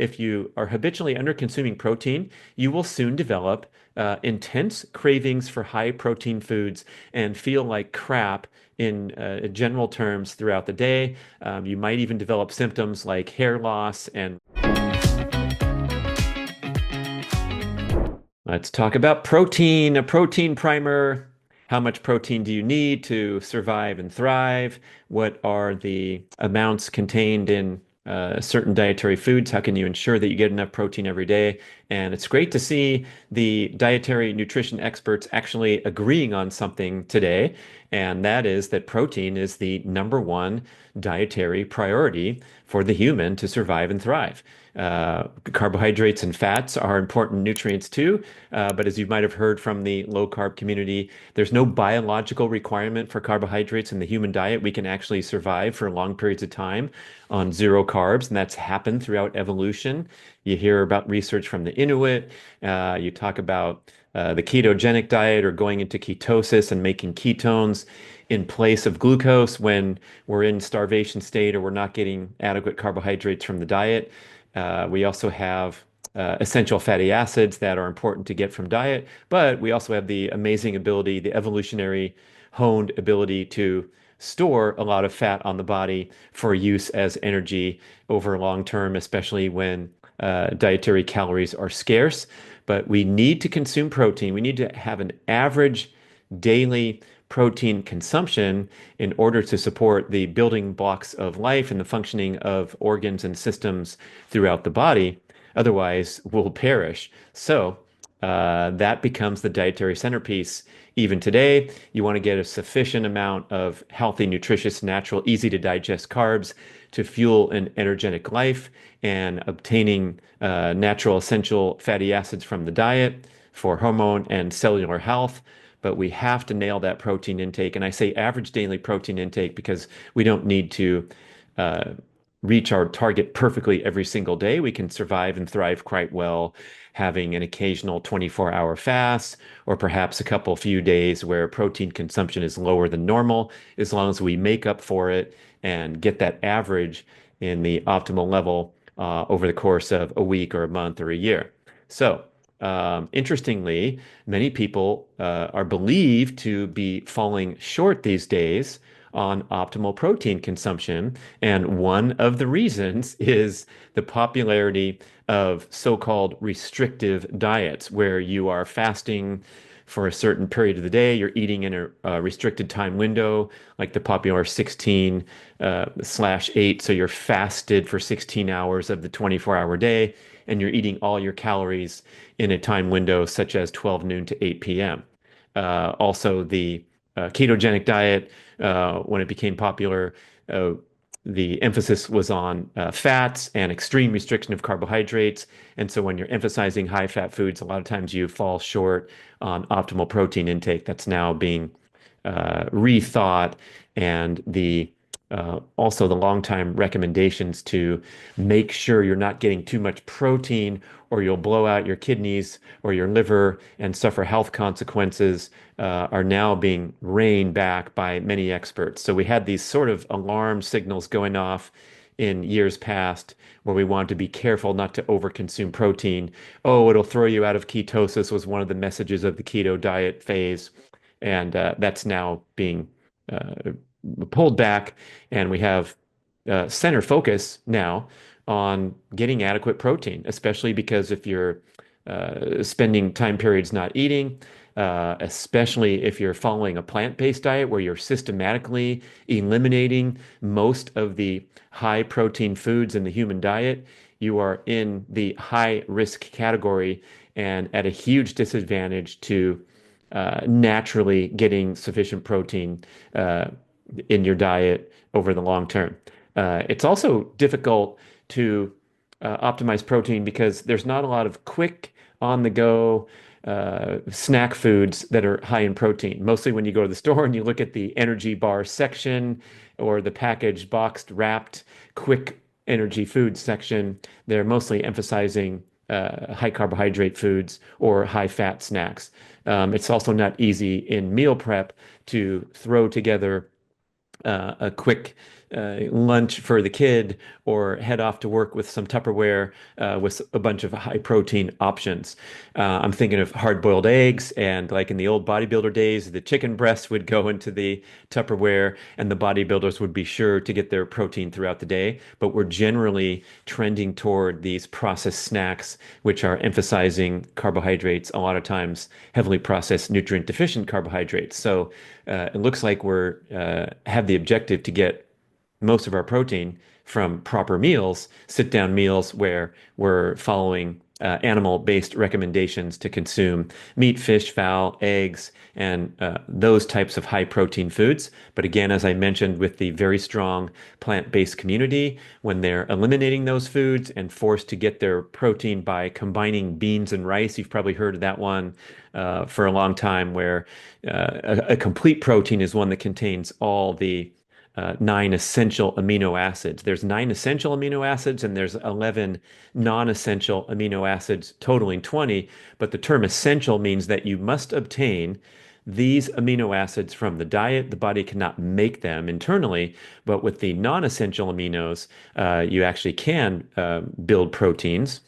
if you are habitually under consuming protein, you will soon develop intense cravings for high protein foods and feel like crap in general terms throughout the day. You might even develop symptoms like hair loss and let's talk about protein, a protein primer. How much protein do you need to survive and thrive? What are the amounts contained in certain dietary foods? How can you ensure that you get enough protein every day? And it's great to see the dietary nutrition experts actually agreeing on something today, and that is that protein is the number one dietary priority for the human to survive and thrive. Carbohydrates and fats are important nutrients too, but as you might have heard from the low carb community, there's no biological requirement for carbohydrates in the human diet. We can actually survive for long periods of time on zero carbs, and that's happened throughout evolution. You hear about research from the Inuit. You talk about the ketogenic diet or going into ketosis and making ketones in place of glucose when we're in starvation state or we're not getting adequate carbohydrates from the diet. We also have essential fatty acids that are important to get from diet, but we also have the amazing ability, the evolutionary honed ability to store a lot of fat on the body for use as energy over long term, especially when dietary calories are scarce. But we need to consume protein. We need to have an average daily protein consumption in order to support the building blocks of life and the functioning of organs and systems throughout the body. Otherwise, we'll perish. So that becomes the dietary centerpiece. Even today, you want to get a sufficient amount of healthy, nutritious, natural, easy to digest carbs to fuel an energetic life and obtaining natural essential fatty acids from the diet for hormone and cellular health. But we have to nail that protein intake. And I say average daily protein intake because we don't need to reach our target perfectly every single day. We can survive and thrive quite well having an occasional 24-hour fast or perhaps a couple few days where protein consumption is lower than normal, as long as we make up for it and get that average in the optimal level over the course of a week or a month or a year. So, interestingly, many people are believed to be falling short these days on optimal protein consumption. And one of the reasons is the popularity of so-called restrictive diets, where you are fasting for a certain period of the day, you're eating in a restricted time window, like the popular 16/8. So you're fasted for 16 hours of the 24-hour day, and you're eating all your calories in a time window such as 12 noon to 8 p.m. Also, the ketogenic diet, when it became popular, the emphasis was on fats and extreme restriction of carbohydrates. And so when you're emphasizing high fat foods, a lot of times you fall short on optimal protein intake. That's now being rethought. And the also the long time recommendations to make sure you're not getting too much protein or you'll blow out your kidneys or your liver and suffer health consequences are now being reined back by many experts. So we had these sort of alarm signals going off in years past where we wanted to be careful not to overconsume protein. Oh, it'll throw you out of ketosis was one of the messages of the keto diet phase. And that's now being pulled back, and we have center focus now on getting adequate protein, especially because if you're spending time periods not eating, especially if you're following a plant-based diet where you're systematically eliminating most of the high protein foods in the human diet, you are in the high risk category and at a huge disadvantage to naturally getting sufficient protein in your diet over the long term. It's also difficult to optimize protein because there's not a lot of quick on the go snack foods that are high in protein. Mostly when you go to the store and you look at the energy bar section or the packaged, boxed, wrapped, quick energy food section, they're mostly emphasizing high carbohydrate foods or high fat snacks. It's also not easy in meal prep to throw together a quick lunch for the kid or head off to work with some Tupperware with a bunch of high protein options. I'm thinking of hard-boiled eggs, and like in the old bodybuilder days, the chicken breast would go into the Tupperware, and the bodybuilders would be sure to get their protein throughout the day. But we're generally trending toward these processed snacks, which are emphasizing carbohydrates, a lot of times heavily processed nutrient deficient carbohydrates. So it looks like we're have the objective to get most of our protein from proper meals, sit down meals where we're following animal-based recommendations to consume meat, fish, fowl, eggs, and those types of high protein foods. But again, as I mentioned, with the very strong plant-based community, when they're eliminating those foods and forced to get their protein by combining beans and rice, you've probably heard of that one for a long time, where a complete protein is one that contains all the nine essential amino acids. There's nine essential amino acids and there's 11 non-essential amino acids, totaling 20. But the term essential means that you must obtain these amino acids from the diet. The body cannot make them internally, but with the non-essential aminos, you actually can build proteins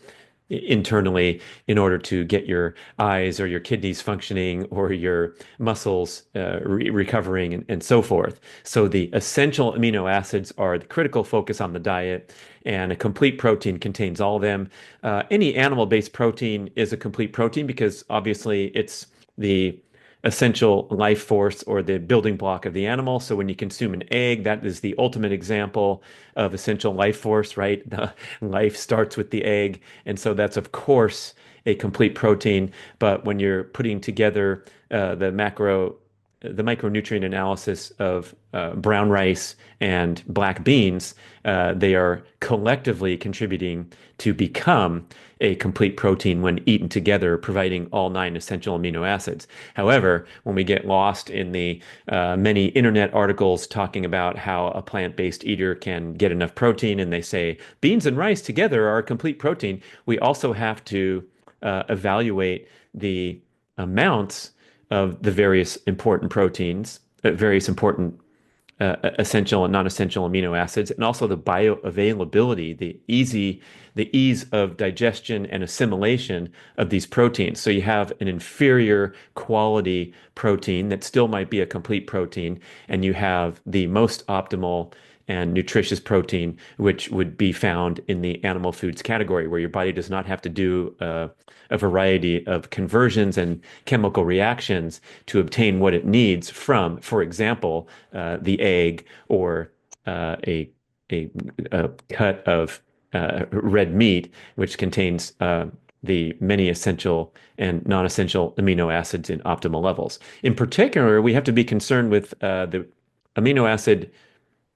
internally in order to get your eyes or your kidneys functioning or your muscles recovering and so forth. So the essential amino acids are the critical focus on the diet, and a complete protein contains all of them. Any animal-based protein is a complete protein because obviously it's the essential life force or the building block of the animal. So when you consume an egg, that is the ultimate example of essential life force, right? The life starts with the egg. And so that's, of course, a complete protein. But when you're putting together the micronutrient analysis of brown rice and black beans, they are collectively contributing to become a complete protein when eaten together, providing all nine essential amino acids. However, when we get lost in the many internet articles talking about how a plant-based eater can get enough protein, and they say beans and rice together are a complete protein, we also have to evaluate the amounts of the various important proteins, various important essential and non-essential amino acids, and also the bioavailability, the ease of digestion and assimilation of these proteins. So you have an inferior quality protein that still might be a complete protein, and you have the most optimal and nutritious protein, which would be found in the animal foods category, where your body does not have to do a variety of conversions and chemical reactions to obtain what it needs from, for example, the egg or a, a cut of red meat, which contains the many essential and non-essential amino acids in optimal levels. In particular, we have to be concerned with the amino acid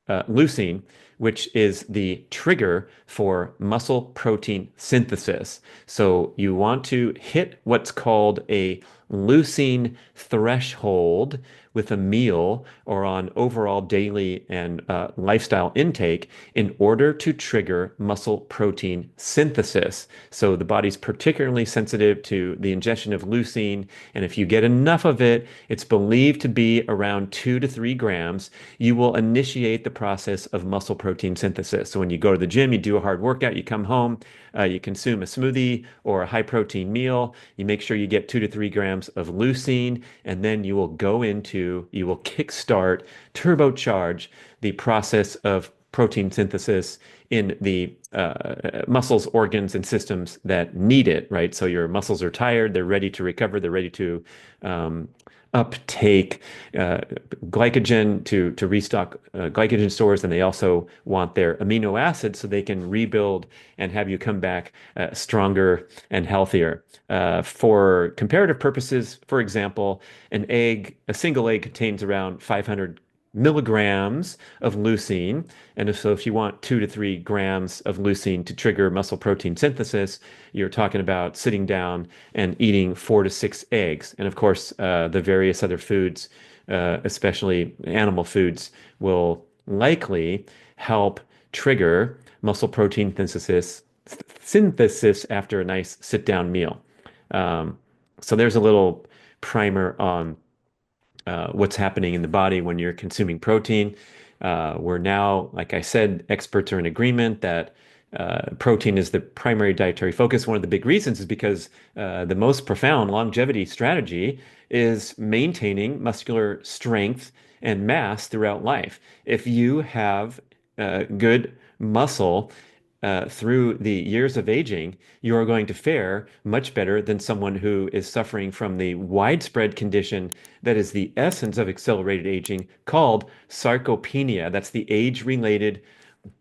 leucine, which is the trigger for muscle protein synthesis. So you want to hit what's called a leucine threshold with a meal or on overall daily and lifestyle intake in order to trigger muscle protein synthesis. So the body's particularly sensitive to the ingestion of leucine, and if you get enough of it, it's believed to be around 2 to 3 grams, you will initiate the process of muscle protein synthesis. So when you go to the gym, you do a hard workout, you come home, you consume a smoothie or a high protein meal, you make sure you get 2 to 3 grams of leucine, and then you will kickstart, turbocharge the process of protein synthesis in the muscles, organs, and systems that need it, right? So your muscles are tired, they're ready to recover, they're ready to uptake glycogen to restock glycogen stores, and they also want their amino acids so they can rebuild and have you come back stronger and healthier. For comparative purposes, for example, a single egg contains around 500 milligrams of leucine. And so if you want 2 to 3 grams of leucine to trigger muscle protein synthesis, you're talking about sitting down and eating 4 to 6 eggs. And of course, the various other foods, especially animal foods, will likely help trigger muscle protein synthesis after a nice sit down meal. So there's a little primer on what's happening in the body when you're consuming protein. We're now, like I said, experts are in agreement that protein is the primary dietary focus. One of the big reasons is because the most profound longevity strategy is maintaining muscular strength and mass throughout life. If you have good muscle through the years of aging, you are going to fare much better than someone who is suffering from the widespread condition that is the essence of accelerated aging called sarcopenia. That's the age-related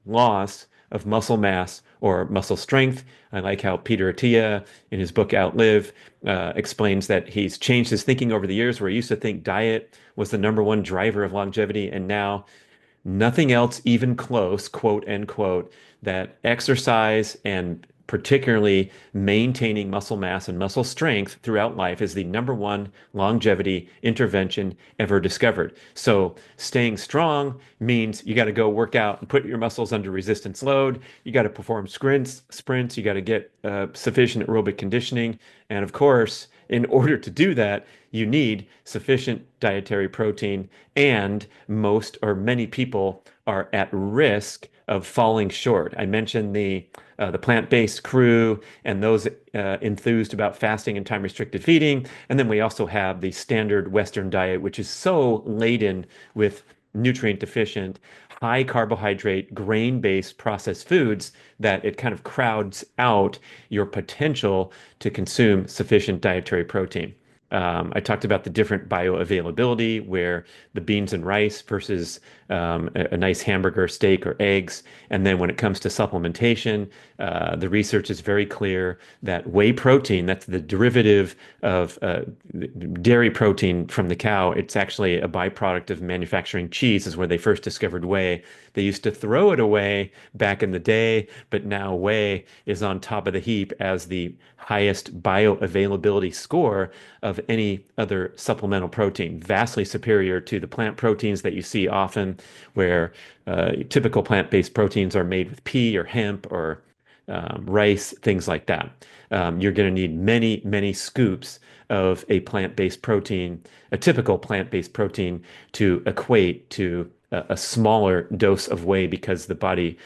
loss of muscle mass or muscle strength. I like how Peter Attia, in his book Outlive, explains that he's changed his thinking over the years, where he used to think diet was the number one driver of longevity, and now nothing else even close, quote unquote, that exercise and particularly maintaining muscle mass and muscle strength throughout life is the number one longevity intervention ever discovered. So staying strong means you got to go work out and put your muscles under resistance load. You got to perform sprints. You got to get sufficient aerobic conditioning. And of course, in order to do that, you need sufficient dietary protein, and most or many people are at risk of falling short. I mentioned the plant-based crew and those enthused about fasting and time-restricted feeding, and then we also have the standard Western diet, which is so laden with nutrient deficient, high carbohydrate, grain-based processed foods that it kind of crowds out your potential to consume sufficient dietary protein. I talked about the different bioavailability, where the beans and rice versus a nice hamburger, steak, or eggs. And then when it comes to supplementation, the research is very clear that whey protein, that's the derivative of dairy protein from the cow, it's actually a byproduct of manufacturing cheese, is where they first discovered whey. They used to throw it away back in the day, but now whey is on top of the heap as the highest bioavailability score of any other supplemental protein, vastly superior to the plant proteins that you see often, where typical plant-based proteins are made with pea or hemp or rice, things like that. You're going to need many, many scoops of a plant-based protein, a typical plant-based protein, to equate to a smaller dose of whey, because the body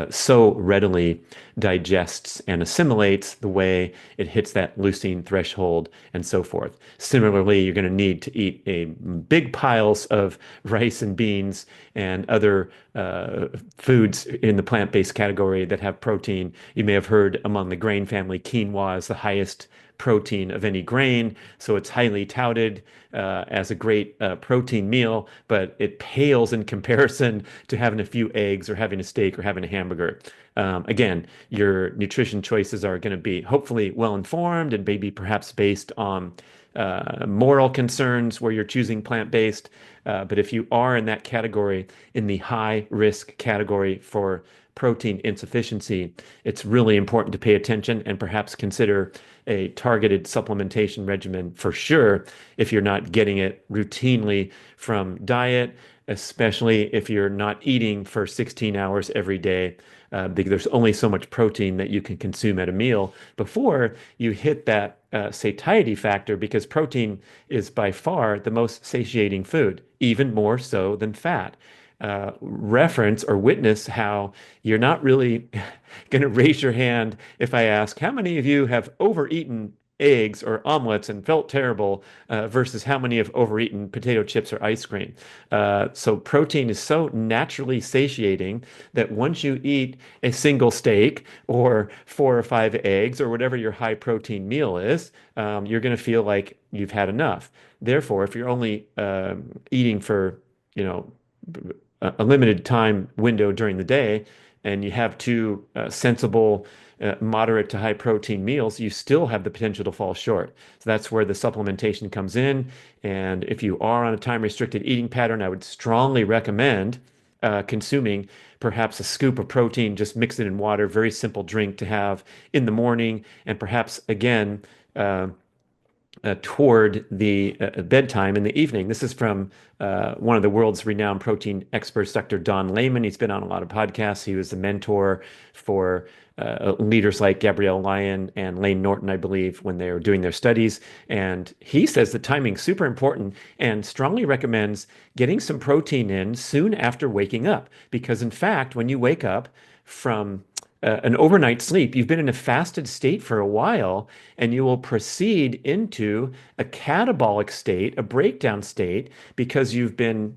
so readily digests and assimilates the whey. It hits that leucine threshold and so forth. Similarly, you're going to need to eat big piles of rice and beans and other foods in the plant-based category that have protein. You may have heard among the grain family, quinoa is the highest protein of any grain, so it's highly touted as a great protein meal, but it pales in comparison to having a few eggs or having a steak or having a hamburger. Again, your nutrition choices are going to be hopefully well informed and maybe perhaps based on moral concerns where you're choosing plant-based. But if you are in that category, in the high risk category for protein insufficiency, it's really important to pay attention and perhaps consider a targeted supplementation regimen for sure if you're not getting it routinely from diet, especially if you're not eating for 16 hours every day. Because there's only so much protein that you can consume at a meal before you hit that satiety factor, because protein is by far the most satiating food, even more so than fat. Reference or witness how you're not really going to raise your hand if I ask, how many of you have overeaten eggs or omelets and felt terrible versus how many have overeaten potato chips or ice cream. So protein is so naturally satiating that once you eat a single steak or 4 or 5 eggs or whatever your high protein meal is, you're going to feel like you've had enough. Therefore, if you're only eating for, you know, a limited time window during the day, and you have two sensible, moderate to high protein meals, you still have the potential to fall short. So that's where the supplementation comes in. And if you are on a time restricted eating pattern, I would strongly recommend consuming perhaps a scoop of protein, just mix it in water, very simple drink to have in the morning, and perhaps again, toward the bedtime in the evening. This is from one of the world's renowned protein experts, Dr. Don Layman. He's been on a lot of podcasts. He was the mentor for leaders like Gabrielle Lyon and Lane Norton, I believe, when they were doing their studies. And he says the timing's super important and strongly recommends getting some protein in soon after waking up. Because in fact, when you wake up from an overnight sleep, you've been in a fasted state for a while, and you will proceed into a catabolic state, a breakdown state, because you've been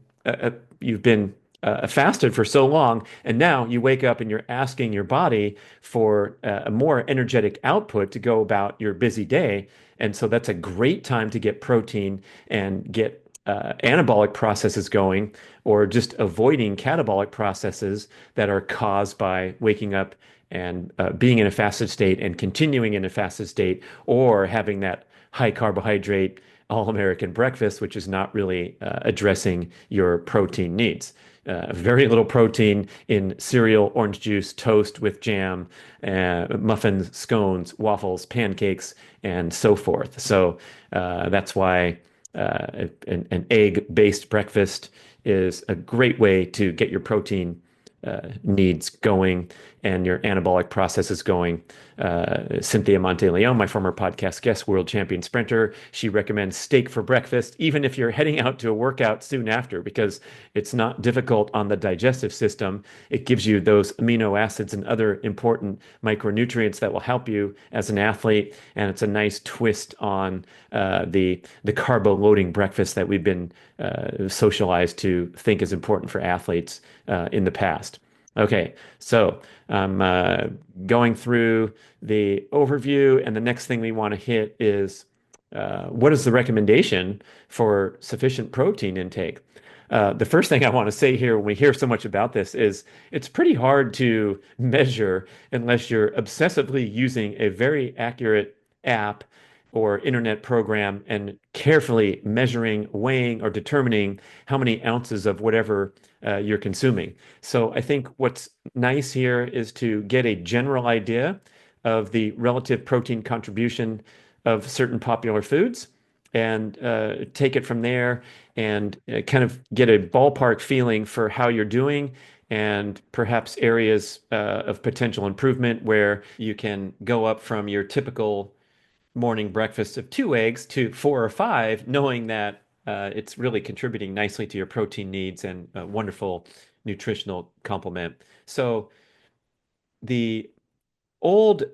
fasted for so long, and now you wake up and you're asking your body for a more energetic output to go about your busy day. And so that's a great time to get protein and get anabolic processes going, or just avoiding catabolic processes that are caused by waking up and being in a fasted state and continuing in a fasted state, or having that high carbohydrate all-American breakfast, which is not really addressing your protein needs. Very little protein in cereal, orange juice, toast with jam, muffins, scones, waffles, pancakes, and so forth. So that's why an egg-based breakfast is a great way to get your protein needs going and your anabolic processes going. Cynthia Monteleone, my former podcast guest, world champion sprinter, she recommends steak for breakfast, even if you're heading out to a workout soon after, because it's not difficult on the digestive system. It gives you those amino acids and other important micronutrients that will help you as an athlete, and it's a nice twist on the carbo loading breakfast that we've been socialized to think is important for athletes in the past. Okay, so I'm going through the overview, and the next thing we want to hit is what is the recommendation for sufficient protein intake? The first thing I want to say here when we hear so much about this is it's pretty hard to measure unless you're obsessively using a very accurate app or internet program and carefully measuring, weighing, or determining how many ounces of whatever you're consuming. So I think what's nice here is to get a general idea of the relative protein contribution of certain popular foods and take it from there and kind of get a ballpark feeling for how you're doing and perhaps areas of potential improvement where you can go up from your typical morning breakfast of two eggs to four or five, knowing that it's really contributing nicely to your protein needs and a wonderful nutritional complement. So the old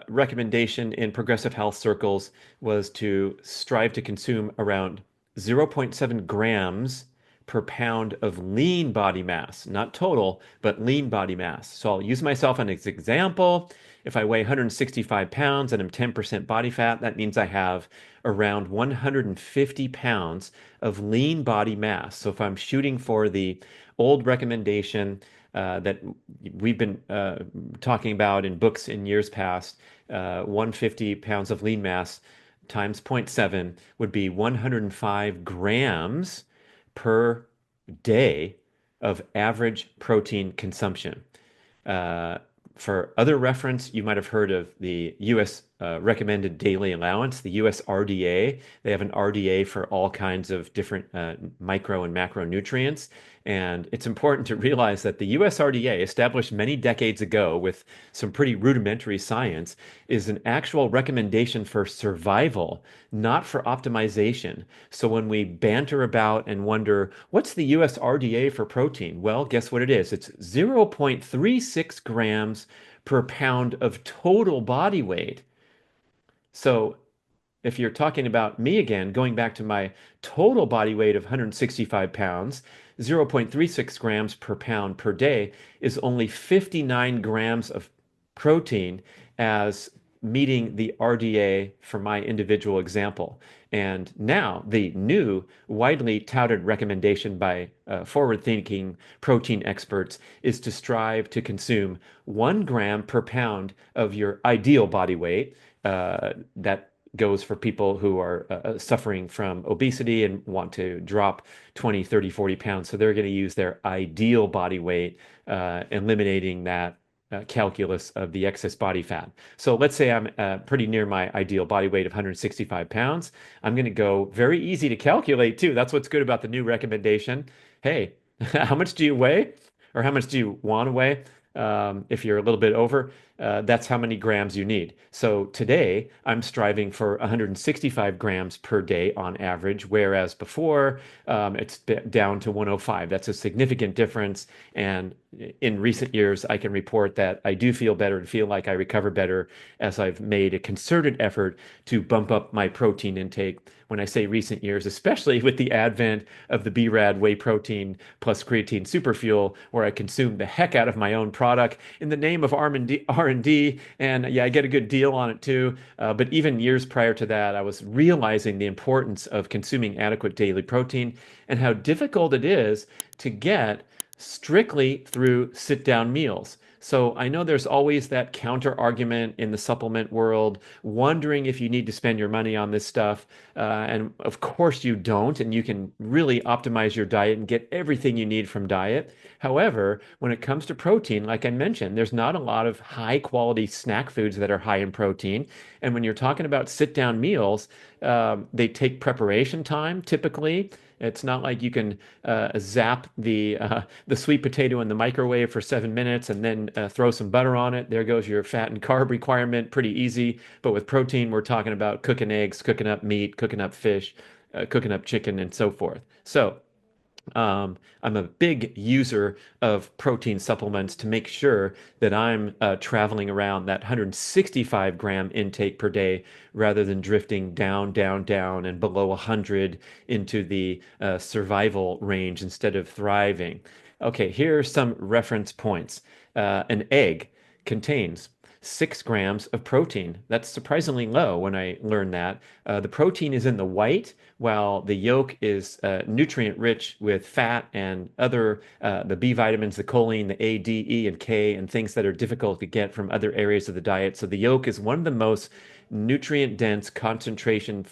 recommendation in progressive health circles was to strive to consume around 0.7 grams per pound of lean body mass, not total, but lean body mass. So I'll use myself as an example. If I weigh 165 pounds and I'm 10% body fat, that means I have around 150 pounds of lean body mass. So if I'm shooting for the old recommendation that we've been talking about in books in years past, 150 pounds of lean mass times zero point 0.7 would be 105 grams per day of average protein consumption. Uh, for other reference, you might have heard of the U.S. Recommended daily allowance, the U.S. RDA. They have an RDA for all kinds of different micro and macronutrients. And it's important to realize that the US RDA, established many decades ago with some pretty rudimentary science, is an actual recommendation for survival, not for optimization. So when we banter about and wonder, what's the US RDA for protein? Well, guess what it is? It's 0.36 grams per pound of total body weight. So if you're talking about me again, going back to my total body weight of 165 pounds, 0.36 grams per pound per day is only 59 grams of protein as meeting the RDA for my individual example. And now the new, widely touted recommendation by forward-thinking protein experts is to strive to consume 1 gram per pound of your ideal body weight. That goes for people who are suffering from obesity and want to drop 20, 30, 40 pounds. So they're going to use their ideal body weight, eliminating that calculus of the excess body fat. So let's say I'm pretty near my ideal body weight of 165 pounds. I'm going to go very easy to calculate too. That's what's good about the new recommendation. Hey, how much do you weigh? Or how much do you want to weigh? If you're a little bit over, that's how many grams you need. So today I'm striving for 165 grams per day on average, whereas before it's down to 105. That's a significant difference. And in recent years, I can report that I do feel better and feel like I recover better as I've made a concerted effort to bump up my protein intake. When I say recent years, especially with the advent of the B.rad whey protein plus creatine superfuel, where I consume the heck out of my own product in the name of R&D, and yeah, I get a good deal on it too. But even years prior to that, I was realizing the importance of consuming adequate daily protein and how difficult it is to get strictly through sit-down meals. So I know there's always that counter argument in the supplement world, wondering if you need to spend your money on this stuff. And of course you don't, and you can really optimize your diet and get everything you need from diet. However, when it comes to protein, like I mentioned, there's not a lot of high quality snack foods that are high in protein. And when you're talking about sit-down meals, they take preparation time typically. It's not like you can zap the sweet potato in the microwave for 7 minutes and then throw some butter on it. There goes your fat and carb requirement. Pretty easy. But with protein, we're talking about cooking eggs, cooking up meat, cooking up fish, cooking up chicken, and so forth. So I'm a big user of protein supplements to make sure that I'm traveling around that 165 gram intake per day rather than drifting down, down, down and below 100 into the survival range instead of thriving. Okay, here are some reference points. An egg contains 6 grams of protein. That's surprisingly low when I learned that. The protein is in the white, while the yolk is nutrient rich with fat and other the B vitamins, the choline, the A, D, E, and K, and things that are difficult to get from other areas of the diet. So the yolk is one of the most nutrient dense concentrated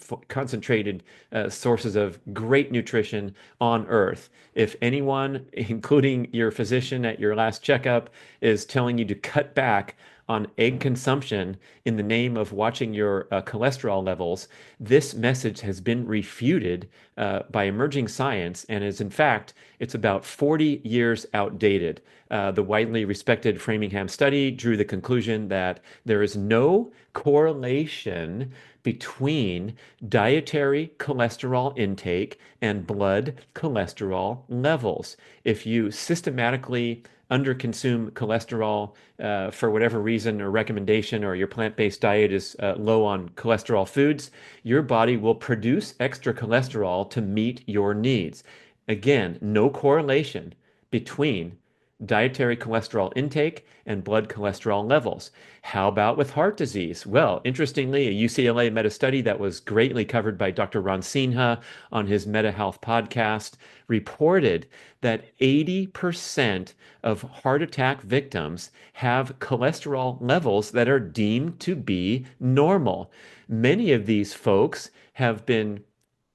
sources of great nutrition on earth. If anyone, including your physician at your last checkup, is telling you to cut back on egg consumption in the name of watching your cholesterol levels, this message has been refuted by emerging science and is, in fact, it's about 40 years outdated. The widely respected Framingham study drew the conclusion that there is no correlation between dietary cholesterol intake and blood cholesterol levels. If you systematically underconsume cholesterol for whatever reason or recommendation, or your plant-based diet is low on cholesterol foods, your body will produce extra cholesterol to meet your needs. Again, no correlation between dietary cholesterol intake and blood cholesterol levels. How about with heart disease? Well, interestingly, a UCLA meta-study that was greatly covered by Dr. Ron Sinha on his Meta Health podcast reported that 80% of heart attack victims have cholesterol levels that are deemed to be normal. Many of these folks have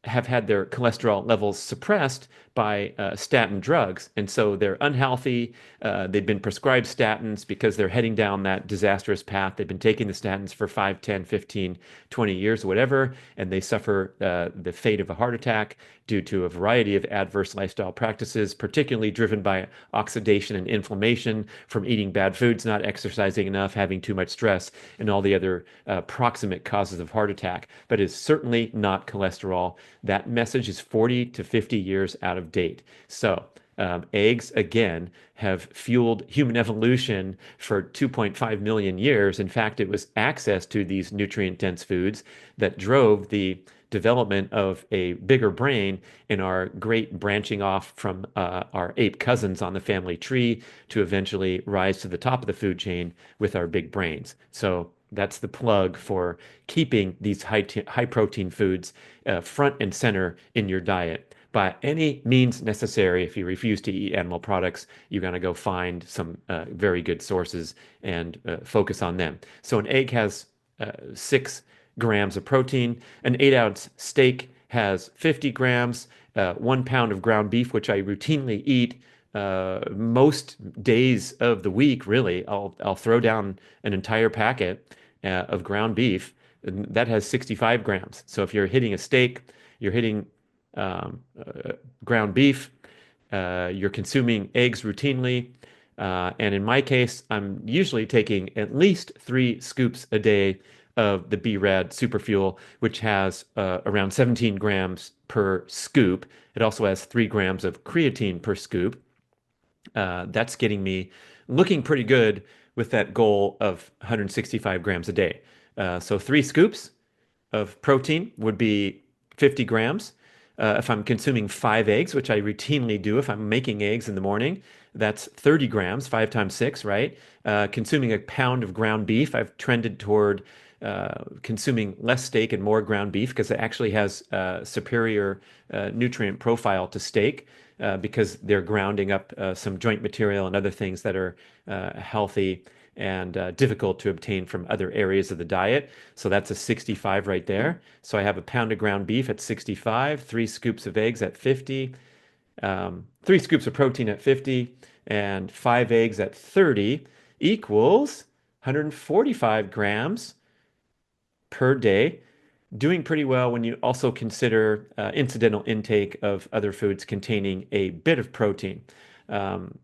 had their cholesterol levels suppressed by statin drugs. And so they're unhealthy. They've been prescribed statins because they're heading down that disastrous path. They've been taking the statins for 5, 10, 15, 20 years, whatever, and they suffer the fate of a heart attack due to a variety of adverse lifestyle practices, particularly driven by oxidation and inflammation from eating bad foods, not exercising enough, having too much stress, and all the other proximate causes of heart attack. But it's certainly not cholesterol. That message is 40 to 50 years out of date. So, eggs, again, have fueled human evolution for 2.5 million years. In fact, it was access to these nutrient-dense foods that drove the development of a bigger brain in our great branching off from our ape cousins on the family tree to eventually rise to the top of the food chain with our big brains. So that's the plug for keeping these high protein foods front and center in your diet. By any means necessary, if you refuse to eat animal products, you're going to go find some very good sources and focus on them. So an egg has 6 grams of protein. An 8-ounce steak has 50 grams. 1 pound of ground beef, which I routinely eat, most days of the week, really, I'll throw down an entire packet of ground beef, and that has 65 grams. So if you're hitting a steak, you're hitting ground beef, you're consuming eggs routinely. And in my case, I'm usually taking at least 3 scoops a day of the B.rad superfuel, which has around 17 grams per scoop. It also has 3 grams of creatine per scoop. That's getting me looking pretty good with that goal of 165 grams a day. So 3 scoops of protein would be 50 grams. If I'm consuming 5 eggs, which I routinely do if I'm making eggs in the morning, that's 30 grams, 5 times 6, right? Consuming a pound of ground beef, I've trended toward consuming less steak and more ground beef because it actually has superior nutrient profile to steak because they're grounding up some joint material and other things that are healthy and difficult to obtain from other areas of the diet. So that's a 65 right there. So I have a pound of ground beef at 65, 3 scoops of eggs at 50, 3 scoops of protein at 50, and 5 eggs at 30 equals 145 grams per day. Doing pretty well when you also consider incidental intake of other foods containing a bit of protein. Um,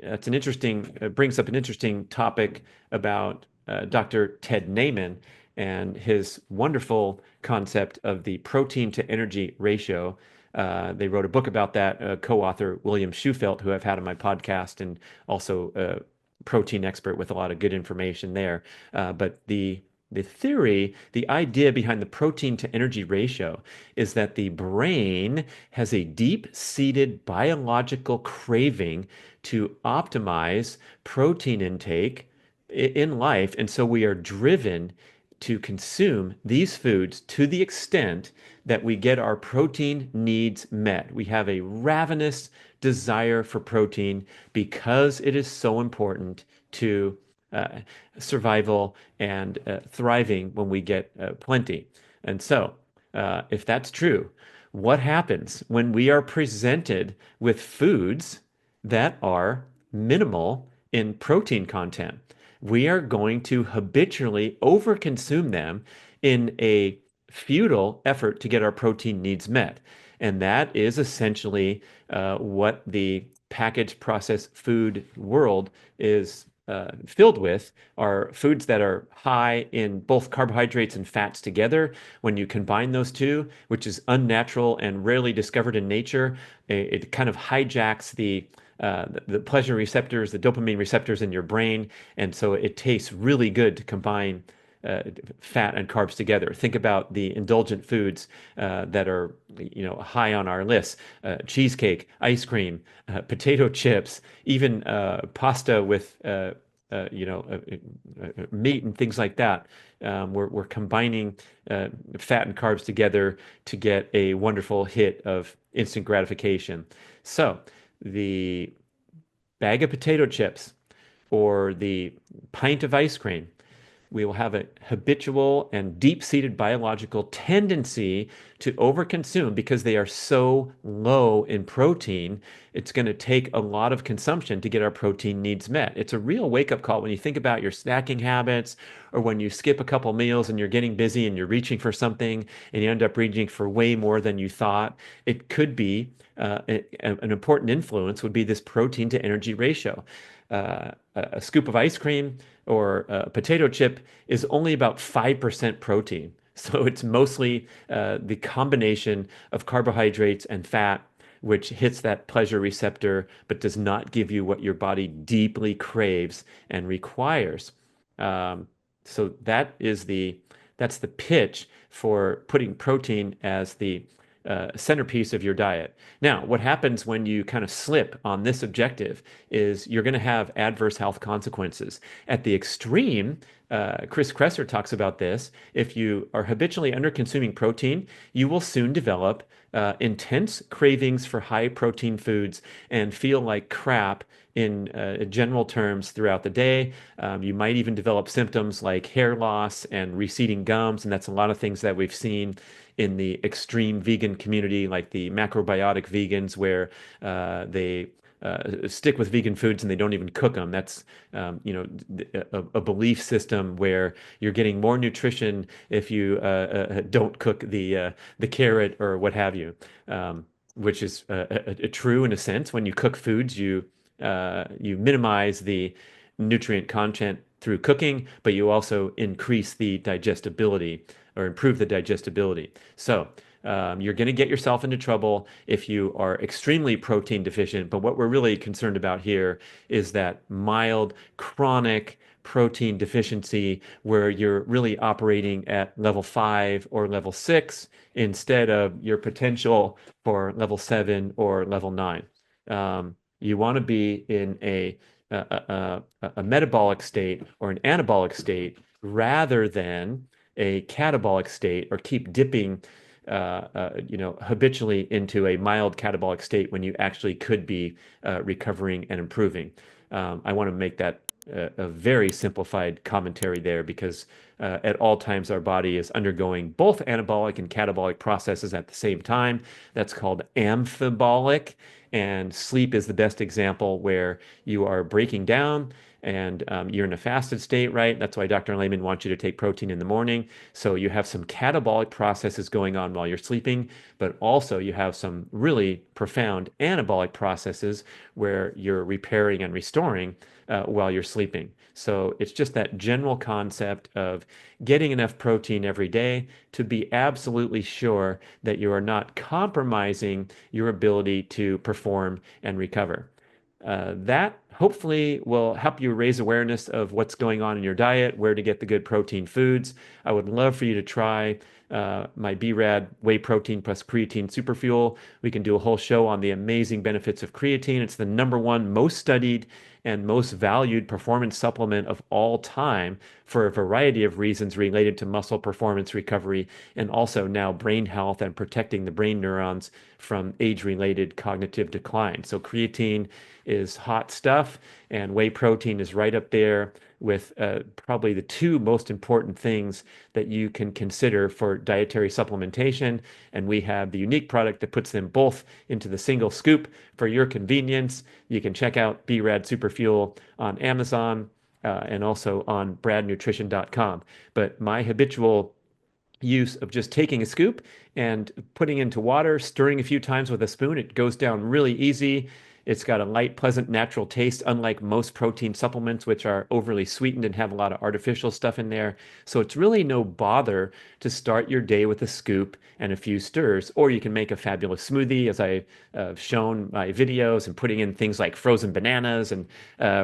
that's an interesting, brings up an interesting topic about Dr. Ted Naiman and his wonderful concept of the protein to energy ratio. They wrote a book about that, co-author William Shufelt, who I've had on my podcast, and also a protein expert with a lot of good information there. But the theory, the idea behind the protein to energy ratio is that the brain has a deep-seated biological craving to optimize protein intake in life. And so we are driven to consume these foods to the extent that we get our protein needs met. We have a ravenous desire for protein because it is so important to uh, survival and thriving when we get plenty. And so, if that's true, what happens when we are presented with foods that are minimal in protein content? We are going to habitually overconsume them in a futile effort to get our protein needs met. And that is essentially what the packaged processed food world is filled with, are foods that are high in both carbohydrates and fats together. When you combine those two, which is unnatural and rarely discovered in nature, it kind of hijacks the pleasure receptors, the dopamine receptors in your brain, and so it tastes really good to combine fat and carbs together. Think about the indulgent foods that are, high on our list: cheesecake, ice cream, potato chips, even pasta with, meat and things like that. We're combining fat and carbs together to get a wonderful hit of instant gratification. So the bag of potato chips or the pint of ice cream, we will have a habitual and deep-seated biological tendency to overconsume because they are so low in protein. It's going to take a lot of consumption to get our protein needs met. It's a real wake-up call when you think about your snacking habits, or when you skip a couple meals and you're getting busy and you're reaching for something and you end up reaching for way more than you thought. It could be an important influence would be this protein to energy ratio. A scoop of ice cream or a potato chip is only about 5% protein. So it's mostly the combination of carbohydrates and fat, which hits that pleasure receptor, but does not give you what your body deeply craves and requires. So that's the pitch for putting protein as the centerpiece of your diet. Now, what happens when you kind of slip on this objective is you're going to have adverse health consequences. At the extreme, Chris Kresser talks about this. If you are habitually under consuming protein, you will soon develop intense cravings for high protein foods and feel like crap in general terms throughout the day. You might even develop symptoms like hair loss and receding gums, and that's a lot of things that we've seen in the extreme vegan community, like the macrobiotic vegans, where they stick with vegan foods and they don't even cook them. That's a belief system where you're getting more nutrition if you don't cook the carrot or what have you, which is true in a sense. When you cook foods, you minimize the nutrient content through cooking, but you also increase the digestibility or improve the digestibility. So you're going to get yourself into trouble if you are extremely protein deficient. But what we're really concerned about here is that mild, chronic protein deficiency where you're really operating at level 5 or level 6 instead of your potential for level 7 or level 9. You want to be in a metabolic state or an anabolic state rather than a catabolic state, or keep dipping habitually into a mild catabolic state when you actually could be recovering and improving. I want to make that a very simplified commentary there because at all times our body is undergoing both anabolic and catabolic processes at the same time. That's called amphibolic. And sleep is the best example where you are breaking down and you're in a fasted state, right? That's why Dr. Lehman wants you to take protein in the morning. So you have some catabolic processes going on while you're sleeping, but also you have some really profound anabolic processes where you're repairing and restoring while you're sleeping. So it's just that general concept of getting enough protein every day to be absolutely sure that you are not compromising your ability to perform and recover. That hopefully will help you raise awareness of what's going on in your diet, where to get the good protein foods. I would love for you to try my B.rad whey protein plus creatine superfuel. We can do a whole show on the amazing benefits of creatine. It's the number one most studied and most valued performance supplement of all time for a variety of reasons related to muscle performance recovery and also now brain health and protecting the brain neurons from age-related cognitive decline. So creatine is hot stuff, and whey protein is right up there with probably the two most important things that you can consider for dietary supplementation. And we have the unique product that puts them both into the single scoop for your convenience. You can check out B.rad Superfuel on Amazon and also on bradnutrition.com. But my habitual use of just taking a scoop and putting into water, stirring a few times with a spoon, it goes down really easy. It's got a light, pleasant, natural taste, unlike most protein supplements, which are overly sweetened and have a lot of artificial stuff in there. So it's really no bother to start your day with a scoop and a few stirs. Or you can make a fabulous smoothie, as I've shown my videos, and putting in things like frozen bananas and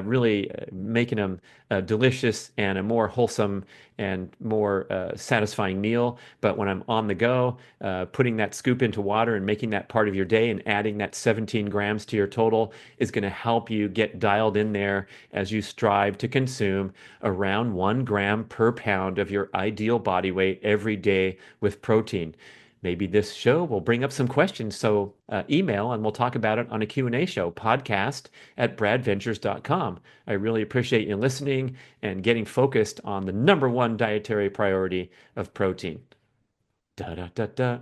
really making them delicious and a more wholesome and more satisfying meal. But when I'm on the go, putting that scoop into water and making that part of your day and adding that 17 grams to your total is going to help you get dialed in there as you strive to consume around 1 gram per pound of your ideal body weight every day with protein. Maybe this show will bring up some questions. So email and we'll talk about it on a Q&A show, podcast@bradventures.com. I really appreciate you listening and getting focused on the number one dietary priority of protein. Da da da da.